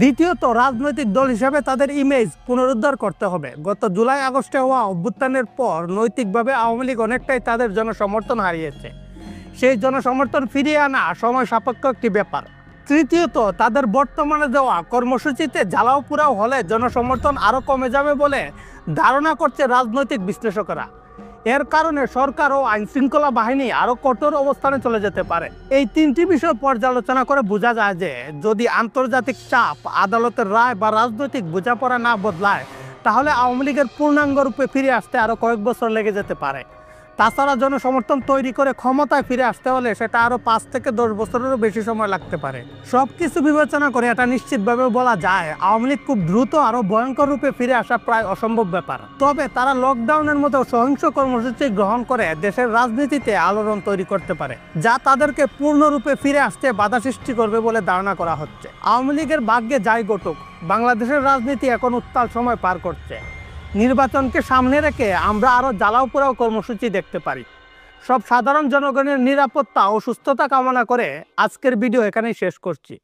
দ্বিতীয়ত, রাজনৈতিক দল হিসাবে তাদের ইমেজ পুনরুদ্ধার করতে হবে। গত জুলাই আগস্টে হওয়া অভ্যুত্থানের পর নৈতিকভাবে আওয়ামী লীগ অনেকটাই তাদের জনসমর্থন হারিয়েছে। সেই জনসমর্থন ফিরিয়ে আনা সময় সাপেক্ষ একটি ব্যাপার। তৃতীয়ত, তাদের বর্তমানে দেওয়া কর্মসূচিতে জ্বালাও পোড়াও হলে জনসমর্থন আরও কমে যাবে বলে ধারণা করছে রাজনৈতিক বিশ্লেষকেরা। এর কারণে সরকার ও আইনশৃঙ্খলা বাহিনী আরও কঠোর অবস্থানে চলে যেতে পারে। এই তিনটি বিষয় পর্যালোচনা করে বোঝা যায় যে যদি আন্তর্জাতিক চাপ, আদালতের রায় বা রাজনৈতিক বোঝাপড়া না বদলায়, তাহলে আওয়ামী লীগের পূর্ণাঙ্গ রূপে ফিরে আসতে আরও কয়েক বছর লেগে যেতে পারে। তাছাড়া জনসমর্থন তৈরি করে ক্ষমতায় ফিরে আসতে হলে সেটা আরও 5 থেকে 10 বছরেরও বেশি সময় লাগতে পারে। সব কিছু বিবেচনা করে এটা নিশ্চিতভাবে বলা যায় আওয়ামী লীগ খুব দ্রুত আরও ভয়ঙ্কর রূপে ফিরে আসা প্রায় অসম্ভব ব্যাপার। তবে তারা লকডাউনের মতো সহিংস কর্মসূচি গ্রহণ করে দেশের রাজনীতিতে আলোড়ন তৈরি করতে পারে, যা তাদেরকে পূর্ণরূপে ফিরে আসতে বাধা সৃষ্টি করবে বলে ধারণা করা হচ্ছে। আওয়ামী লীগের ভাগ্যে যাই ঘটুক, বাংলাদেশের রাজনীতি এখন উত্তাল সময় পার করছে। নির্বাচনকে সামনে রেখে আমরা আরও জ্বালাও পোড়াও কর্মসূচি দেখতে পারি। সব সাধারণ জনগণের নিরাপত্তা ও সুস্থতা কামনা করে আজকের ভিডিও এখানেই শেষ করছি।